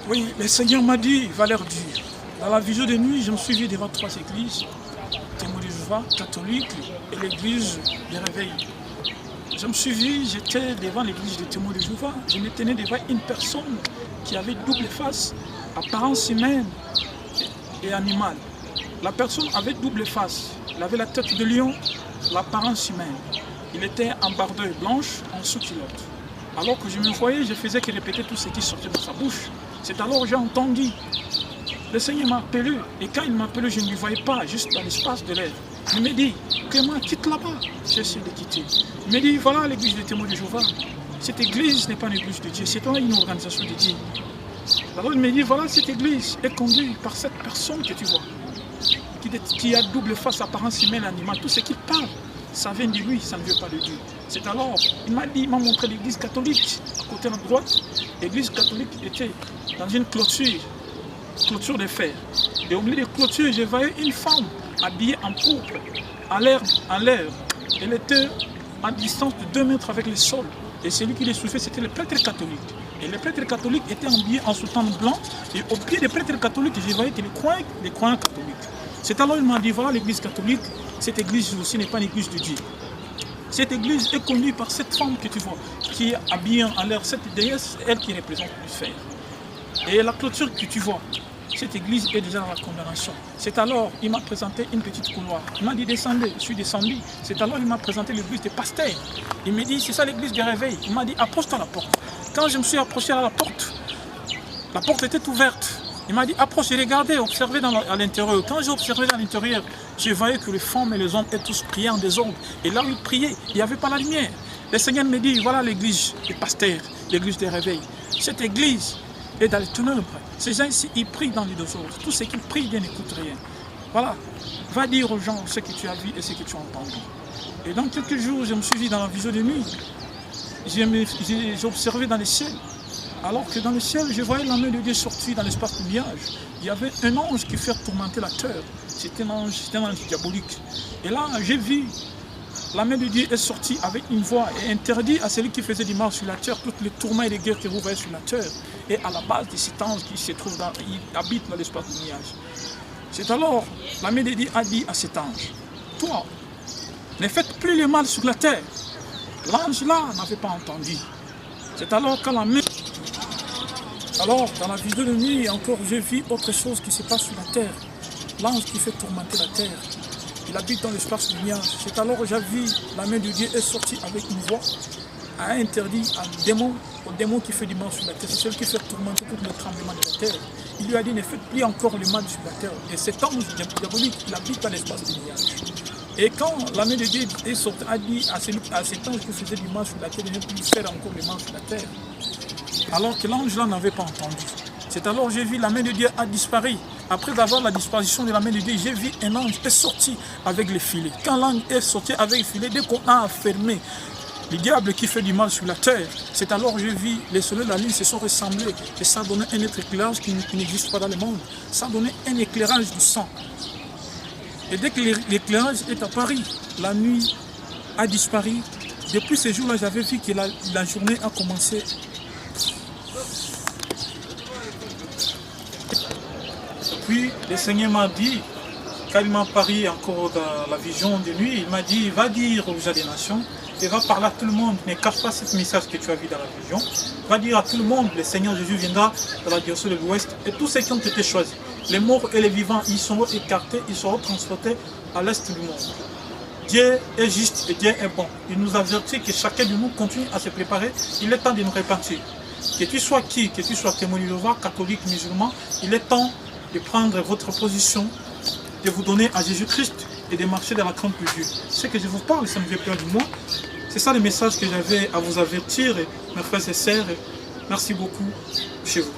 Oui, le Seigneur m'a dit, il va leur dire. Dans la vision de nuit, je me suis vu devant 3 églises, Témoins de Jéhovah, catholiques et l'église des réveils. Je me suis vu, j'étais devant l'église des Témoins de Jéhovah, je me tenais devant une personne qui avait double face, apparence humaine et animale. La personne avait double face, il avait la tête de lion, l'apparence humaine. Il était en bardeur blanche, en sous-culotte. Alors que je me voyais, je faisais que répéter tout ce qui sortait de sa bouche. C'est alors que j'ai entendu. Le Seigneur m'a appelé, et quand il m'a appelé, je ne lui voyais pas, juste dans l'espace de l'air. Il me dit, Clément, quitte là-bas. J'ai essayé de quitter. Il me dit, voilà l'église des Témoins de Jéhovah. Cette église n'est pas une église de Dieu, c'est une organisation de Dieu. Alors il me dit, voilà cette église est conduite par cette personne que tu vois, qui a double face, apparence humaine, animale. Tout ce qu'il parle, ça vient de lui, ça ne vient pas de Dieu. C'est alors, il m'a montré l'église catholique, à côté de la droite. L'église catholique était dans une clôture de fer. Et au milieu de clôture, je voyais une femme habillée en pourpre, en l'air. Elle était à distance de 2 mètres avec le sol. Et celui qui les soufflait, c'était le prêtre catholique. Et le prêtre catholique était habillé en soutane blanc. Et au pied des prêtres catholiques, je voyais que les croyants catholiques. C'est alors qu'il m'a dit, voilà l'église catholique, cette église aussi n'est pas une église de Dieu. Cette église est conduite par cette femme que tu vois, qui est habillée en l'air, cette déesse, elle qui représente le fer. Et la clôture que tu vois, cette église est déjà dans la condamnation. C'est alors qu'il m'a présenté une petite couloir. Il m'a dit descendez, je suis descendu. C'est alors qu'il m'a présenté l'église des pasteurs. Il m'a dit c'est ça l'église des réveils. Il m'a dit approche-toi à la porte. Quand je me suis approché à la porte était ouverte. Il m'a dit approche, j'ai regardé, observé à l'intérieur. Quand j'ai observé dans l'intérieur, je voyais que les femmes et les hommes étaient tous priés en désordre. Et là où ils priaient, il n'y avait pas la lumière. Le Seigneur me dit voilà l'église des pasteurs, l'église des réveils. Cette église est dans les ténèbres. Ces gens ici, ils prient dans les désordres. Tous ceux qui prient, ils n'écoutent rien. Voilà. Va dire aux gens ce que tu as vu et ce que tu as entendu. Et dans quelques jours, je me suis vu dans la vision de nuit. J'ai observé dans les ciels. Alors que dans le ciel, je voyais la main de Dieu sortir dans l'espace du nuage. Il y avait un ange qui fait tourmenter la terre. C'était un ange diabolique. Et là, j'ai vu la main de Dieu est sortie avec une voix et interdit à celui qui faisait du mal sur la terre toutes les tourments et les guerres que vous voyez sur la terre. Et à la base de cet ange qui se trouve il habite dans l'espace du nuage. C'est alors la main de Dieu a dit à cet ange, toi, ne faites plus le mal sur la terre. L'ange là n'avait pas entendu. C'est alors quand la main... Alors, dans la vision de nuit, encore, j'ai vu autre chose qui se passe sur la terre. L'ange qui fait tourmenter la terre. Il habite dans l'espace du nuage. C'est alors que j'ai vu la main de Dieu est sortie avec une voix, a interdit au démon qui fait du mal sur la terre. C'est celui qui fait tourmenter tout le tremblement de la terre. Il lui a dit, ne faites plus encore le mal sur la terre. Et cet ange diabolique, il habite dans l'espace du nuage. Et quand la main de Dieu est sortie, a dit à cet ange qui faisait du mal sur la terre, de ne plus faire encore le mal sur la terre. Alors que l'ange là n'avait pas entendu. C'est alors que j'ai vu la main de Dieu a disparu. Après avoir la disparition de la main de Dieu, j'ai vu un ange est sorti avec les filets. Quand l'ange est sorti avec les filets, dès qu'on a fermé le diable qui fait du mal sur la terre, c'est alors que j'ai vu les soleils et la lune se sont ressemblés. Et ça a donné un autre éclairage qui n'existe pas dans le monde. Ça a donné un éclairage du sang. Et dès que l'éclairage est apparu, la nuit a disparu. Depuis ce jour-là, j'avais vu que la journée a commencé. Puis le Seigneur m'a dit, quand il m'a apparu encore dans la vision de nuit, il m'a dit, va dire aux gens des nations, et va parler à tout le monde, ne cache pas ce message que tu as vu dans la vision, va dire à tout le monde, le Seigneur Jésus viendra dans la direction de l'Ouest, et tous ceux qui ont été choisis, les morts et les vivants, ils seront écartés, ils seront transportés à l'Est du monde. Dieu est juste et Dieu est bon. Il nous avertit que chacun de nous continue à se préparer, il est temps de nous repentir. Que tu sois qui, que tu sois témoin de Jéhovah, catholique, musulman, il est temps de prendre votre position, de vous donner à Jésus-Christ et de marcher dans la crainte de Dieu. Ce que je vous parle, ça ne vient pas de moi. C'est ça le message que j'avais à vous avertir, mes frères et sœurs. Merci beaucoup chez vous.